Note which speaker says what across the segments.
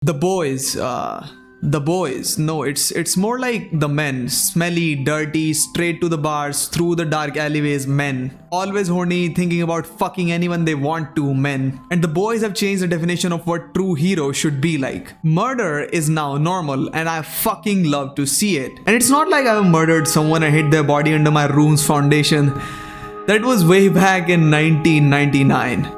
Speaker 1: The boys. No, it's more like the men. Smelly, dirty, straight to the bars, through the dark alleyways, men. Always horny, thinking about fucking anyone they want to, men. And the boys have changed the definition of what true hero should be like. Murder is now normal, and I fucking love to see it. And it's not like I've murdered someone and hid their body under my room's foundation. That was way back in 1999.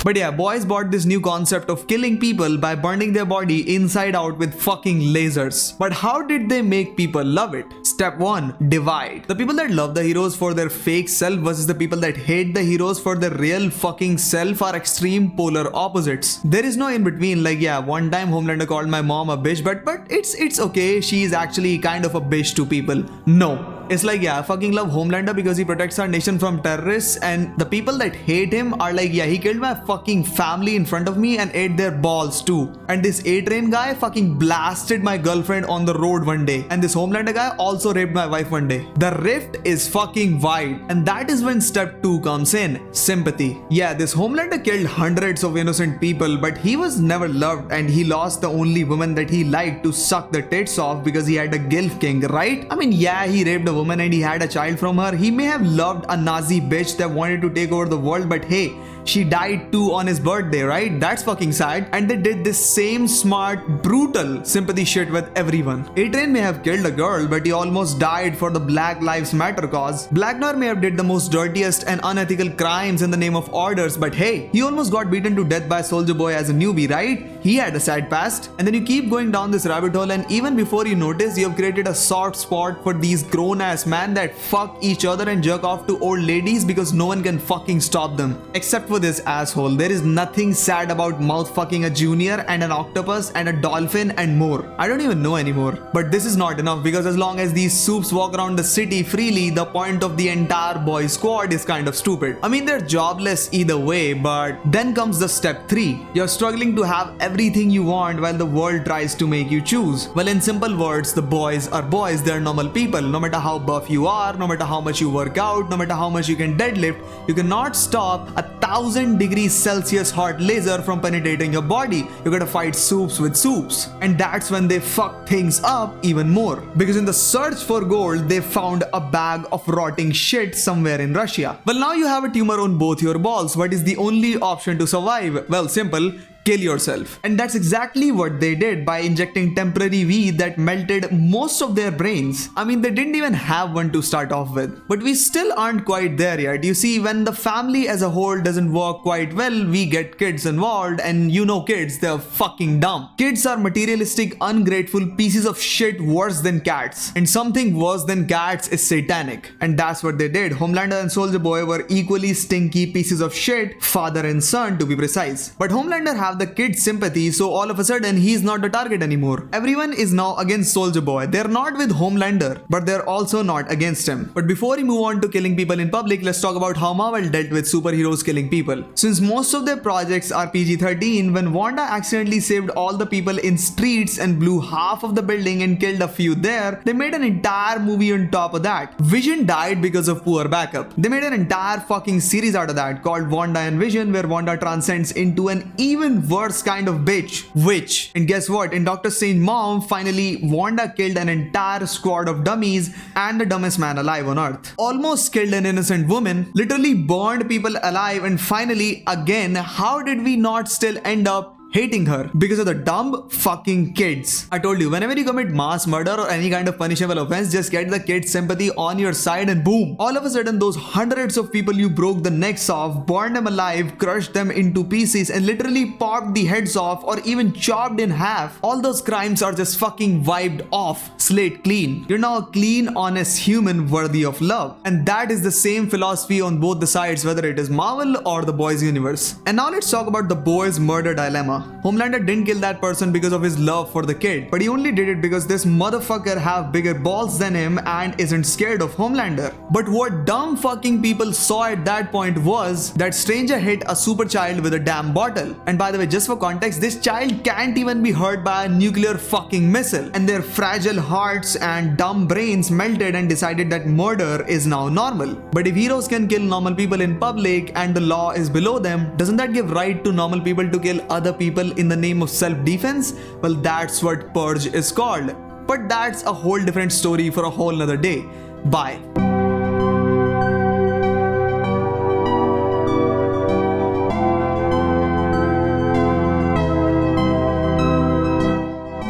Speaker 1: But yeah, boys bought this new concept of killing people by burning their body inside out with fucking lasers. But how did they make people love it? Step 1. Divide. The people that love the heroes for their fake self versus the people that hate the heroes for their real fucking self are extreme polar opposites. There is no in between. Like, yeah, one time Homelander called my mom a bitch, but it's okay. She is actually kind of a bitch to people. No. It's like, yeah, I fucking love Homelander because he protects our nation from terrorists, and the people that hate him are like, yeah, he killed my fucking family in front of me and ate their balls too. And this A-Train guy fucking blasted my girlfriend on the road one day. And this Homelander guy also raped my wife one day. The rift is fucking wide. And that is when step 2 comes in. Sympathy. Yeah, this Homelander killed hundreds of innocent people, but he was never loved, and he lost the only woman that he liked to suck the tits off because he had a gilf king, right? I mean, yeah, he raped a woman and he had a child from her. He may have loved a Nazi bitch that wanted to take over the world, but hey, she died too on his birthday, right? That's fucking sad. And they did this same smart, brutal sympathy shit with everyone. A-Train may have killed a girl, but he almost died for the Black Lives Matter cause. Black Noir may have did the most dirtiest and unethical crimes in the name of orders, but hey, he almost got beaten to death by Soldier Boy as a newbie, right? He had a sad past. And then you keep going down this rabbit hole, and even before you notice, you have created a soft spot for these grown-ass men that fuck each other and jerk off to old ladies because no one can fucking stop them. Except for this asshole. There is nothing sad about mouth fucking a junior and an octopus and a dolphin and more. I don't even know anymore. But this is not enough, because as long as these soups walk around the city freely, the point of the entire boy squad is kind of stupid. I mean, they're jobless either way, but then comes the step 3. You're struggling to have everything you want while the world tries to make you choose. Well, in simple words, the boys are boys. They're normal people. No matter how buff you are, no matter how much you work out, no matter how much you can deadlift, you cannot stop 1,000 degrees Celsius hot laser from penetrating your body. You gotta fight soups with soups. And that's when they fuck things up even more. Because in the search for gold, they found a bag of rotting shit somewhere in Russia. Well, now you have a tumor on both your balls. What is the only option to survive? Well, simple. Kill yourself. And that's exactly what they did by injecting temporary weed that melted most of their brains. I mean, they didn't even have one to start off with. But we still aren't quite there yet. You see, when the family as a whole doesn't work quite well, we get kids involved, and you know kids, they're fucking dumb. Kids are materialistic, ungrateful pieces of shit worse than cats. And something worse than cats is satanic. And that's what they did. Homelander and Soldier Boy were equally stinky pieces of shit, father and son to be precise. But Homelander have the kid's sympathy, so all of a sudden he's not the target anymore. Everyone is now against Soldier Boy. They're not with Homelander, but they're also not against him. But before we move on to killing people in public, let's talk about how Marvel dealt with superheroes killing people. Since most of their projects are PG-13, when Wanda accidentally saved all the people in streets and blew half of the building and killed a few there, they made an entire movie on top of that. Vision died because of poor backup. They made an entire fucking series out of that called Wanda and Vision, where Wanda transcends into an even worse kind of bitch, witch. And guess what? In Doctor Strange Mom, finally Wanda killed an entire squad of dummies and the dumbest man alive on Earth. Almost killed an innocent woman, literally burned people alive, and finally, again, how did we not still end up hating her? Because of the dumb fucking kids. I told you, whenever you commit mass murder or any kind of punishable offense, just get the kids' sympathy on your side and boom. All of a sudden, those hundreds of people you broke the necks off, burned them alive, crushed them into pieces, and literally popped the heads off or even chopped in half. All those crimes are just fucking wiped off, slate clean. You're now a clean, honest human worthy of love. And that is the same philosophy on both the sides, whether it is Marvel or the boys universe. And now let's talk about the boys murder dilemma. Homelander didn't kill that person because of his love for the kid, but he only did it because this motherfucker have bigger balls than him and isn't scared of Homelander. But what dumb fucking people saw at that point was that stranger hit a super child with a damn bottle. And by the way, just for context, this child can't even be hurt by a nuclear fucking missile, and their fragile hearts and dumb brains melted and decided that murder is now normal. But if heroes can kill normal people in public and the law is below them, doesn't that give right to normal people to kill other people in the name of self-defense? Well, that's what Purge is called. But that's a whole different story for a whole nother day. Bye.